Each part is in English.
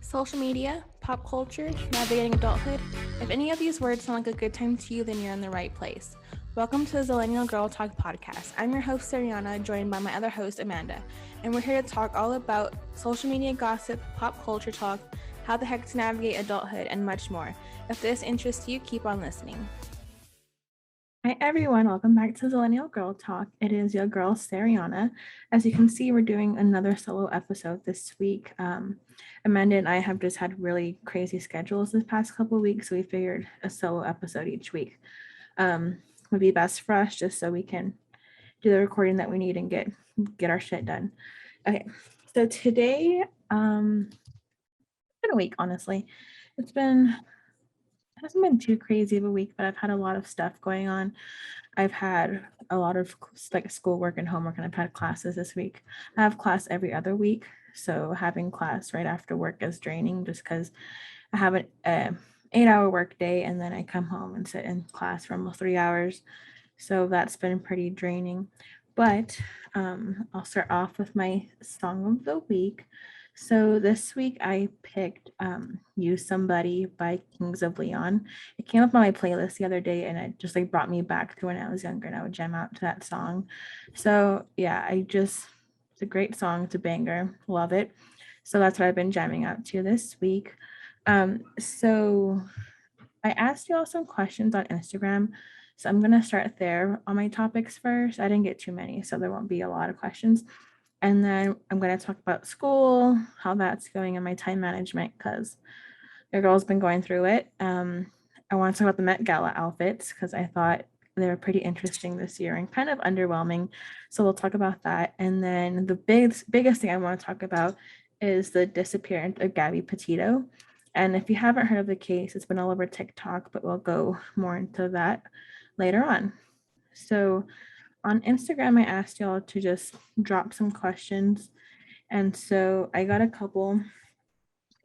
Social media, pop culture, navigating adulthood. If any of these words sound like a good time to you, then you're in the right place. Welcome to the Zillennial Girl Talk podcast. I'm your host, Seriana, joined by my other host, Amanda, and we're here to talk all about social media gossip, pop culture talk, how the heck to navigate adulthood, and much more. If this interests you, keep on listening. Hi everyone, welcome back to Zillennial Girl Talk. It is your girl Seriana. As you can see, we're doing another solo episode this week. Amanda and I have just had really crazy schedules this past couple of weeks, so we figured a solo episode each week would be best for us, just so we can do the recording that we need and get our shit done. Okay, so today, it's been a week, honestly. It hasn't been too crazy of a week, but I've had a lot of stuff going on. I've had a lot of like schoolwork and homework, and I've had classes this week. I have class every other week, so having class right after work is draining just because I have an 8-hour work day, and then I come home and sit in class for almost 3 hours. So that's been pretty draining. But I'll start off with my song of the week. So this week I picked Use Somebody by Kings of Leon. It came up on my playlist the other day, and it just like brought me back to when I was younger, and I would jam out to that song. So yeah, it's a great song. It's a banger. Love it. So that's what I've been jamming out to this week. So I asked you all some questions on Instagram. So I'm going to start there on my topics first. I didn't get too many, so there won't be a lot of questions. And then I'm going to talk about school, how that's going, in my time management, because your girl's been going through it. I want to talk about the Met Gala outfits because I thought they were pretty interesting this year and kind of underwhelming. So we'll talk about that. And then the biggest thing I want to talk about is the disappearance of Gabby Petito. And if you haven't heard of the case, it's been all over TikTok, but we'll go more into that later on. So on Instagram, I asked y'all to just drop some questions. And so I got a couple.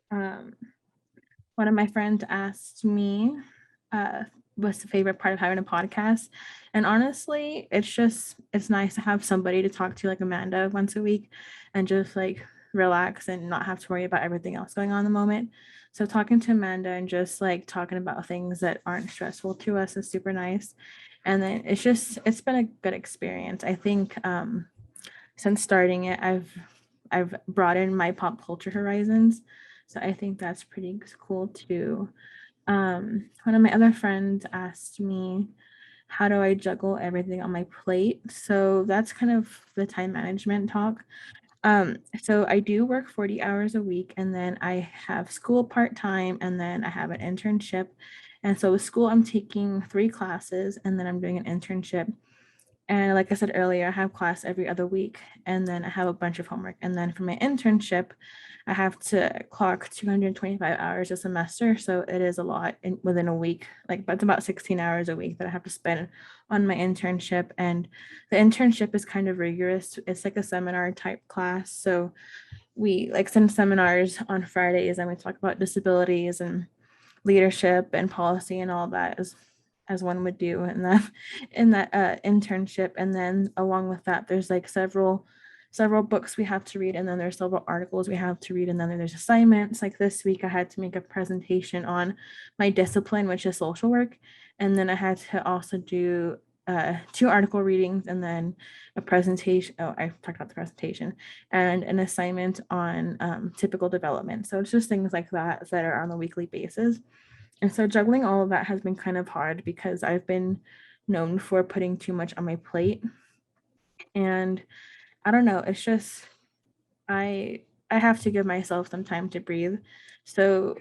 One of my friends asked me, what's the favorite part of having a podcast? And honestly, it's nice to have somebody to talk to like Amanda once a week and just like relax and not have to worry about everything else going on in the moment. So talking to Amanda and just like talking about things that aren't stressful to us is super nice. And then it's been a good experience. I think since starting it, I've broadened my pop culture horizons. So I think that's pretty cool too. One of my other friends asked me, how do I juggle everything on my plate? So that's kind of the time management talk. So I do work 40 hours a week, and then I have school part-time, and then I have an internship. And so with school, I'm taking 3 classes, and then I'm doing an internship. And like I said earlier, I have class every other week, and then I have a bunch of homework. And then for my internship, I have to clock 225 hours a semester. So it is a lot within a week. Like, that's about 16 hours a week that I have to spend on my internship. And the internship is kind of rigorous. It's like a seminar type class. So we like send seminars on Fridays, and we talk about disabilities and leadership and policy and all that, as one would do in that internship. And then along with that, there's like several books we have to read, and then there's several articles we have to read, and then there's assignments. Like this week I had to make a presentation on my discipline, which is social work, and then I had to also do 2 article readings, and then a presentation. Oh, I talked about the presentation, and an assignment on typical development. So it's just things like that are on a weekly basis. And so juggling all of that has been kind of hard because I've been known for putting too much on my plate. And I don't know, it's just I have to give myself some time to breathe. So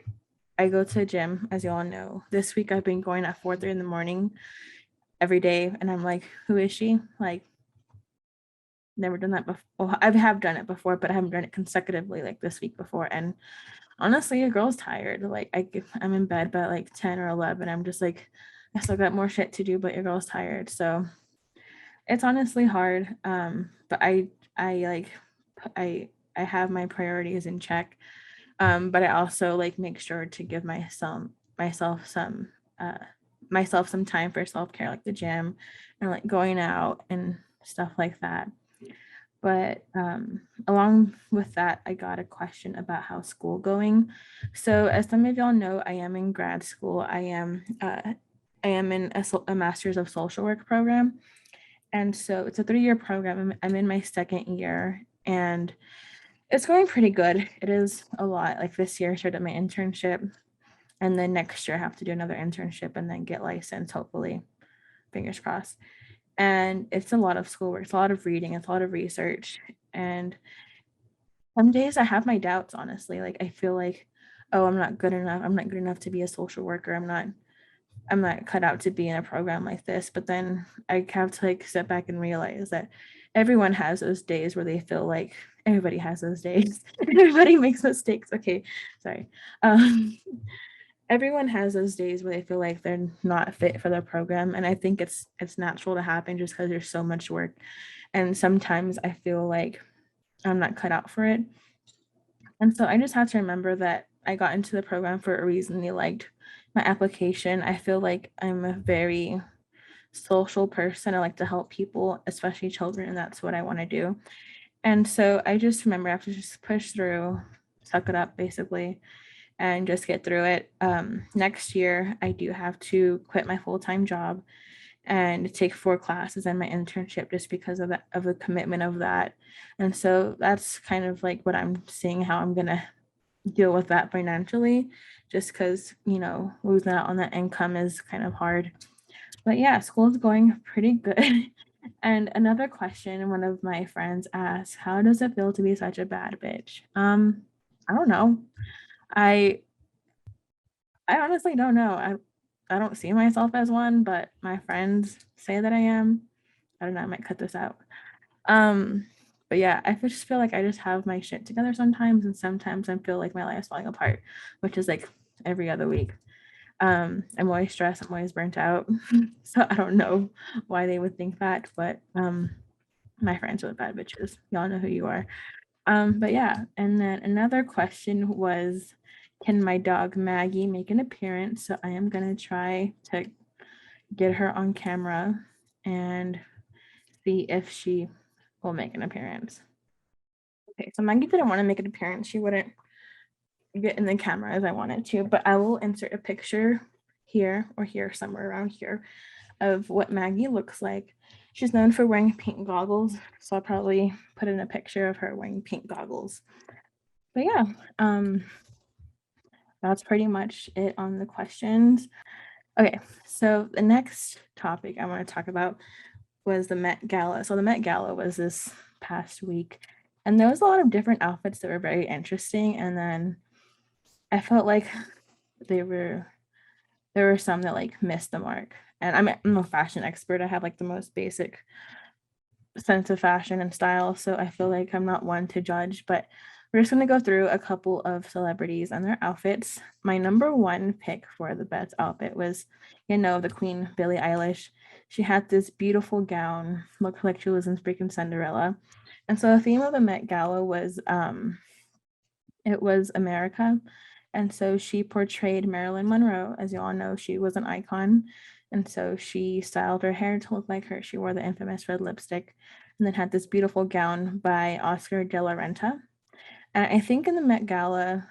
I go to the gym, as you all know. This week I've been going at 4:30 in the morning every day, and I'm like, who is she? Like, never done that before. Well, I have done it before, but I haven't done it consecutively like this week before. And honestly, a girl's tired. Like, I'm in bed by like 10 or 11. I'm just like, I still got more shit to do, but your girl's tired. So it's honestly hard. But I I have my priorities in check. But I also like make sure to give myself some time for self-care, like the gym and like going out and stuff like that. But along with that, I got a question about how school going. So as some of y'all know, I am in grad school. I am in a master's of social work program. And so it's a 3-year program. I'm in my second year, and it's going pretty good. It is a lot. Like this year I started my internship, and then next year I have to do another internship and then get licensed, hopefully, fingers crossed. And it's a lot of schoolwork, it's a lot of reading, it's a lot of research. And some days I have my doubts, honestly. Like I feel like, oh, I'm not good enough. I'm not good enough to be a social worker. I'm not cut out to be in a program like this. But then I have to like step back and realize that everyone has those days where they feel like everybody has those days. Everybody makes mistakes. Okay, sorry. Um, everyone has those days where they feel like they're not fit for the program, and I think it's natural to happen just because there's so much work. And sometimes I feel like I'm not cut out for it. And so I just have to remember that I got into the program for a reason. They liked my application. I feel like I'm a very social person. I like to help people, especially children, and that's what I want to do. And so I just remember I have to just push through, suck it up basically, and just get through it. Next year, I do have to quit my full-time job and take 4 classes and my internship just because of that, of the commitment of that. And so that's kind of like what I'm seeing how I'm gonna deal with that financially, just because losing out on that income is kind of hard. But yeah, school's going pretty good. And another question one of my friends asked, how does it feel to be such a bad bitch? I don't know. I I honestly don't know. I don't see myself as one, but my friends say that I am. I don't know, I might cut this out. Um, but yeah, just feel like I just have my shit together sometimes, and sometimes I feel like my life's falling apart, which is like every other week. I'm always stressed, I'm always burnt out. So I don't know why they would think that, but my friends are the bad bitches. Y'all know who you are. But yeah, and then another question was, can my dog Maggie make an appearance? So I am gonna try to get her on camera and see if she will make an appearance. Okay, so Maggie didn't want to make an appearance. She wouldn't get in the camera as I wanted to, but I will insert a picture here or here, somewhere around here, of what Maggie looks like. She's known for wearing pink goggles, so I'll probably put in a picture of her wearing pink goggles. But yeah, that's pretty much it on the questions. Okay, so the next topic I want to talk about was the Met Gala. So the Met Gala was this past week, and there was a lot of different outfits that were very interesting. And then I felt like they were there were some that like missed the mark. And I'm a fashion expert. I have like the most basic sense of fashion and style, so I feel like I'm not one to judge. But we're just gonna go through a couple of celebrities and their outfits. My number one pick for the best outfit was, the Queen Billie Eilish. She had this beautiful gown, looked like she was in freaking Cinderella. And so the theme of the Met Gala was it was America. And so she portrayed Marilyn Monroe. As you all know, she was an icon. And so she styled her hair to look like her. She wore the infamous red lipstick and then had this beautiful gown by Oscar de la Renta. And I think in the Met Gala,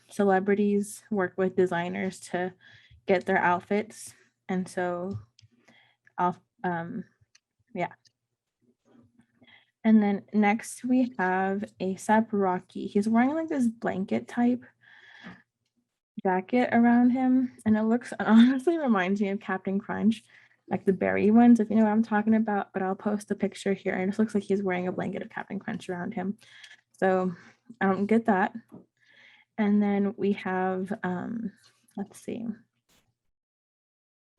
celebrities work with designers to get their outfits. And so I'll, yeah. And then next we have ASAP Rocky. He's wearing like this blanket type jacket around him, and it looks honestly reminds me of Captain Crunch, like the berry ones, if you know what I'm talking about. But I'll post a picture here, and it just looks like he's wearing a blanket of Captain Crunch around him. So I don't get that. And then we have let's see,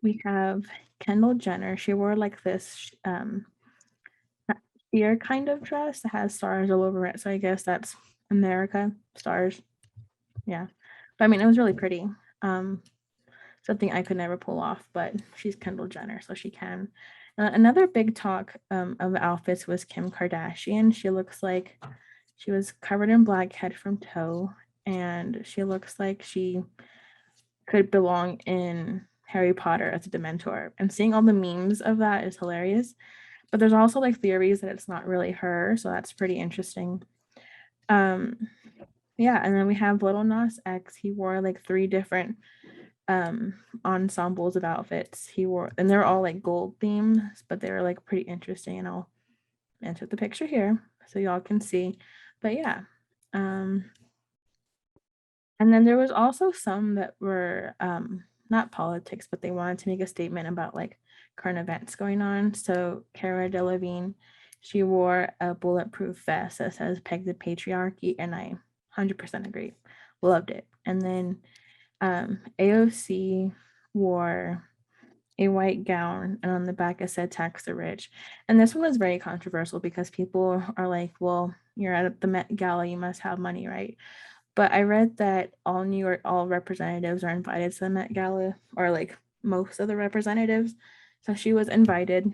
we have Kendall Jenner. She wore like this ear kind of dress that has stars all over it, so I guess that's America stars. Yeah, but I mean it was really pretty. Something I could never pull off, but she's Kendall Jenner, so she can. Another big talk of outfits was Kim Kardashian. She looks like she was covered in black head from toe, and she looks like she could belong in Harry Potter as a Dementor. And seeing all the memes of that is hilarious. But there's also like theories that it's not really her, so that's pretty interesting. Um, yeah, and then we have Little Nas X. He wore like three different ensembles of outfits. He wore, and they're all like gold themes, but they were like pretty interesting. And I'll enter the picture here so y'all can see. But yeah, and then there was also some that were not politics, but they wanted to make a statement about like current events going on. So Cara Delevingne, she wore a bulletproof vest that says "Peg the Patriarchy," and I 100% agree, loved it. And then AOC wore a white gown, and on the back it said "Tax the Rich." And this one was very controversial because people are like, "Well, you're at the Met Gala, you must have money, right?" But I read that all New York, all representatives are invited to the Met Gala, or like most of the representatives. So she was invited,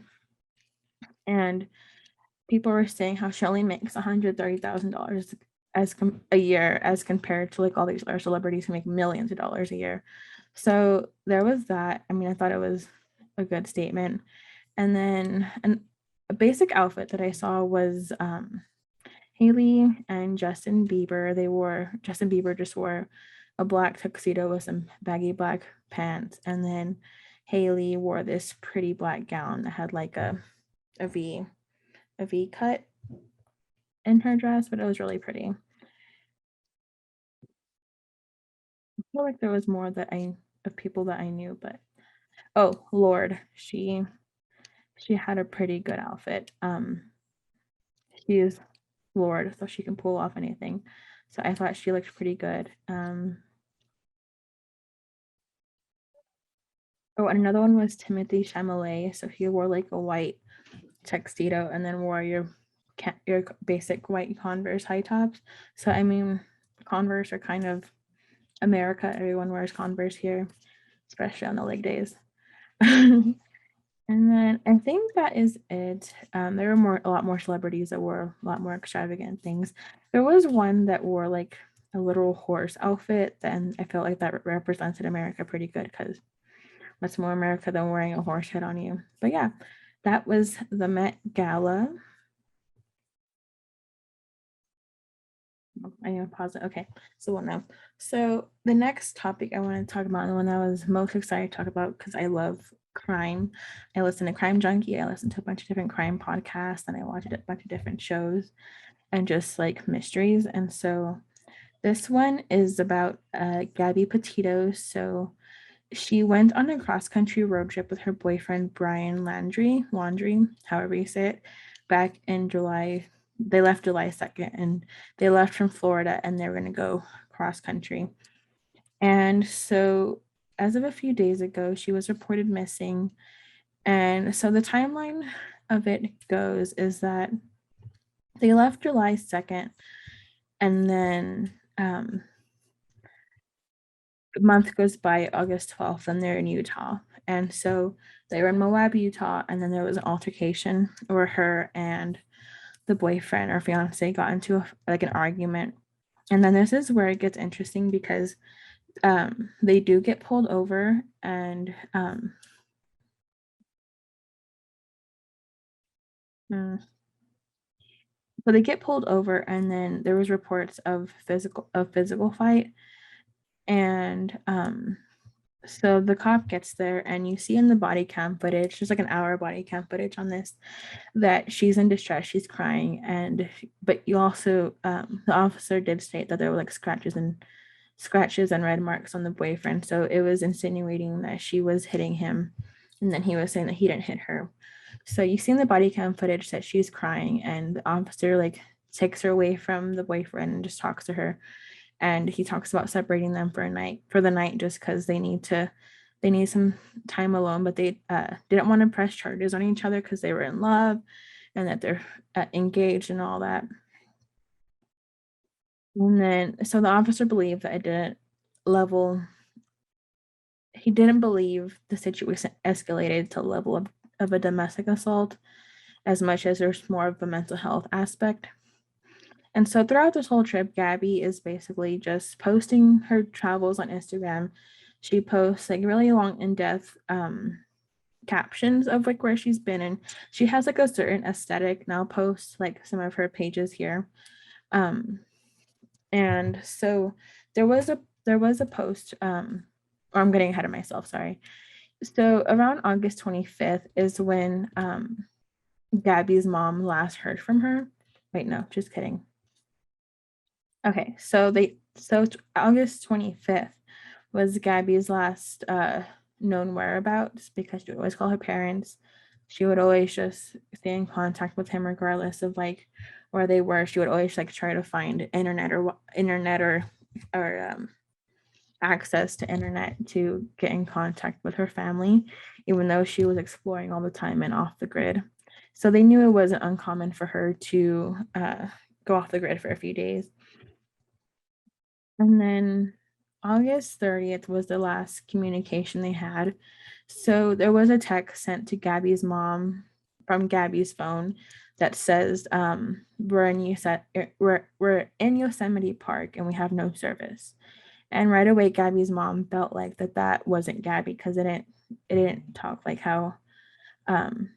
and people were saying how she only makes $130,000 a year as compared to like all these other celebrities who make millions of dollars a year. So there was that. I mean, I thought it was a good statement. And then a basic outfit that I saw was Haley and Justin Bieber. Justin Bieber just wore a black tuxedo with some baggy black pants, and then Haley wore this pretty black gown that had like a V a V cut in her dress, but it was really pretty. I feel like there was more that I of people that I knew, but oh Lord, she had a pretty good outfit. She is Lord, so she can pull off anything. So I thought she looked pretty good. Oh, and another one was Timothy Chalamet. So he wore like a white tuxedo and then wore your basic white Converse high tops. So I mean, Converse are kind of America. Everyone wears Converse here, especially on the leg days. And then I think that is it. There were a lot more celebrities that wore a lot more extravagant things. There was one that wore like a literal horse outfit, then I felt like that represented America pretty good because what's more America than wearing a horse head on you? But yeah, that was the Met Gala. I need to pause it. Okay, so we'll know. So the next topic I want to talk about, the one I was most excited to talk about because I love crime. I listen to Crime Junkie. I listen to a bunch of different crime podcasts, and I watched a bunch of different shows and just like mysteries. And so this one is about Gabby Petito. So she went on a cross country road trip with her boyfriend Brian Laundry, however you say it, back in July. They left July 2nd, and they left from Florida, and they were going to go cross country. And so as of a few days ago, she was reported missing. And so the timeline of it goes is that they left July 2nd, and then a month goes by, August 12th, and they're in Utah. And so they were in Moab, Utah, and then there was an altercation where her and the boyfriend or fiance got into like an argument. And then this is where it gets interesting because they do get pulled over, and so they get pulled over, and then there was reports of physical fight. And so the cop gets there, and you see in the body cam footage, there's like an hour body cam footage on this, that she's in distress, she's crying, and but you also the officer did state that there were like scratches and red marks on the boyfriend, so it was insinuating that she was hitting him, and then he was saying that he didn't hit her. So you see in the body cam footage that she's crying, and the officer like takes her away from the boyfriend and just talks to her, and he talks about separating them for the night just because they need some time alone, but they didn't want to press charges on each other because they were in love and that they're engaged and all that. And then so the officer believed that it didn't level he didn't believe the situation escalated to level of a domestic assault as much as there's more of a mental health aspect. And so throughout this whole trip, Gabby is basically just posting her travels on Instagram. She posts like really long, in-depth captions of like where she's been, and she has like a certain aesthetic, and I'll post like some of her pages here. And so there was a post, or I'm getting ahead of myself, sorry. So around August 25th is when Gabby's mom last heard from her. Wait, no, just kidding. Okay, so August 25th was Gabby's last known whereabouts, because she would always call her parents. She would always just stay in contact with him regardless of like where they were. She would always like try to find internet or access to internet to get in contact with her family, even though she was exploring all the time and off the grid. So they knew it wasn't uncommon for her to go off the grid for a few days. And then August 30th was the last communication they had. So there was a text sent to Gabby's mom from Gabby's phone that says, we're in Yosemite Park and we have no service. And right away, Gabby's mom felt like that wasn't Gabby, because it didn't talk like how um,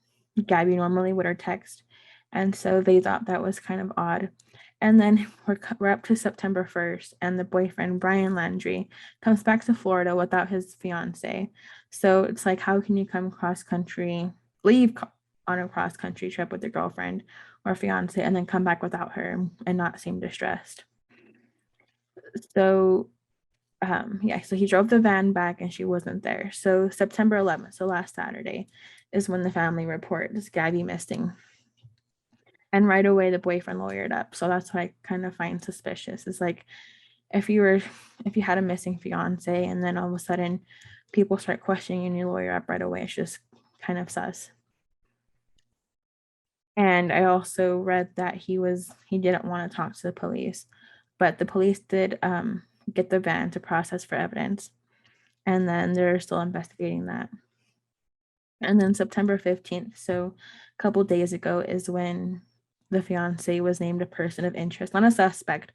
Gabby normally would, or text. And so they thought that was kind of odd. And then we're up to September 1st, and the boyfriend, Brian Landry, comes back to Florida without his fiance. So it's like, how can you come cross country, leave on a cross country trip with your girlfriend or fiance, and then come back without her and not seem distressed? So yeah, so he drove the van back and she wasn't there. So September 11th, so last Saturday, is when the family reports Gabby missing. And right away the boyfriend lawyered up. So that's what I kind of find suspicious. Is like, if you had a missing fiance and then all of a sudden people start questioning and you lawyer up right away, it's just kind of sus. And I also read that he didn't want to talk to the police, but the police did get the van to process for evidence, and then they're still investigating that. And then September 15th, so a couple days ago, is when the fiance was named a person of interest, not a suspect,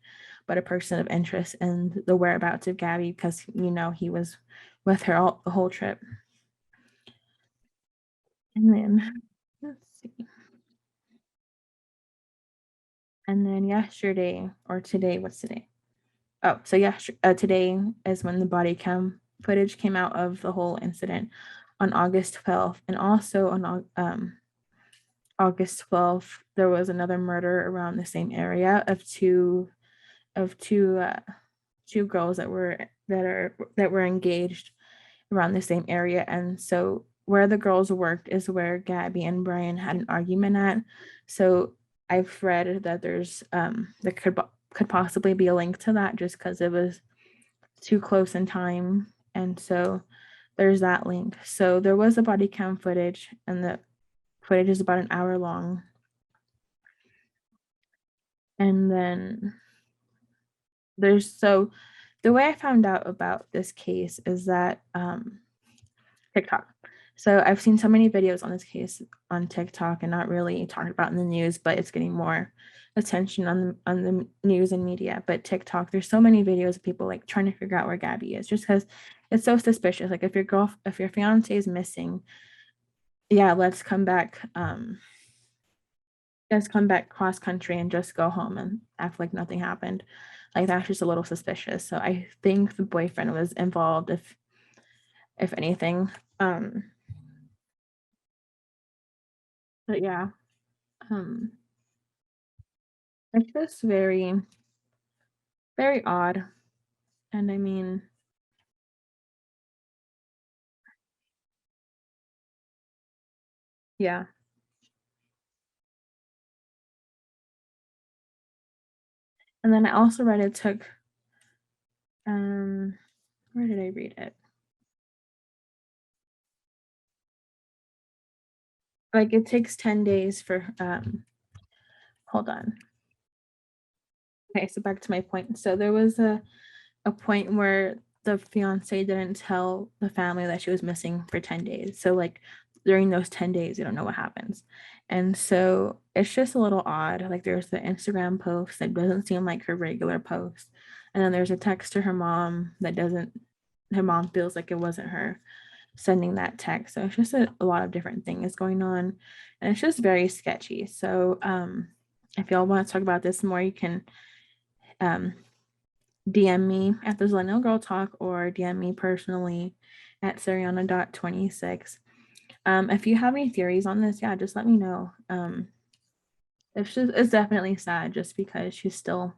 but a person of interest in the whereabouts of Gabby, because he was with her the whole trip. And then let's see. And then yesterday, or today, what's today? Oh, so yeah, today is when the body cam footage came out of the whole incident on August 12th. And also on August 12th, there was another murder around the same area of two girls that were engaged around the same area. And so where the girls worked is where Gabby and Brian had an argument at. So I've read that there could possibly be a link to that, just because it was too close in time. And so there's that link. So there was a body cam footage, and the footage is about an hour long. And then the way I found out about this case is that TikTok. So I've seen so many videos on this case on TikTok, and not really talked about in the news, but it's getting more attention on the news and media. But TikTok, there's so many videos of people like trying to figure out where Gabby is, just because it's so suspicious. Like, if your fiance is missing, yeah, let's come back cross country and just go home and act like nothing happened. Like, that's just a little suspicious. So I think the boyfriend was involved, if anything. But yeah, um, it's just very, very odd. And I mean, yeah. And then I also read it took, where did I read it? Like, it takes 10 days for, hold on. Okay, so back to my point. So there was a point where the fiance didn't tell the family that she was missing for 10 days. So like, during those 10 days, you don't know what happens. And so it's just a little odd. Like, there's the Instagram post that doesn't seem like her regular post. And then there's a text to her mom that doesn't her mom feels like it wasn't her. sending that text. So it's just a lot of different things going on, and it's just very sketchy. So if y'all want to talk about this more, you can DM me at the Zillennial Girl Talk or DM me personally at Seriana.26. If you have any theories on this, yeah, just let me know. It's definitely sad just because she's still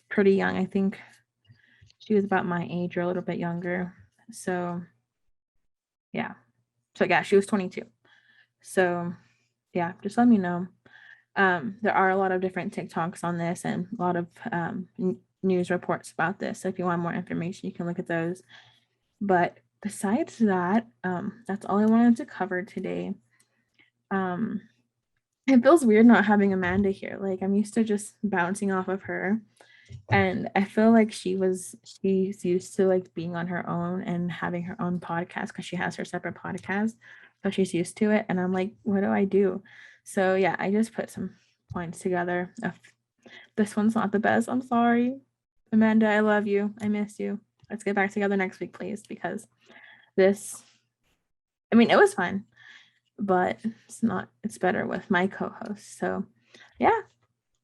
pretty young. I think she was about my age or a little bit younger. So yeah. So yeah, she was 22. So yeah, just let me know. There are a lot of different TikToks on this and a lot of news reports about this. So if you want more information, you can look at those. But besides that, that's all I wanted to cover today. It feels weird not having Amanda here. Like I'm used to just bouncing off of her. And I feel like she's used to like being on her own and having her own podcast because she has her separate podcast. So she's used to it. And I'm like, what do I do? So yeah, I just put some points together. This one's not the best. I'm sorry. Amanda, I love you. I miss you. Let's get back together next week, please, because this, I mean, it was fun, but it's better with my co-host. So yeah,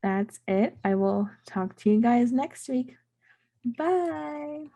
that's it. I will talk to you guys next week. Bye.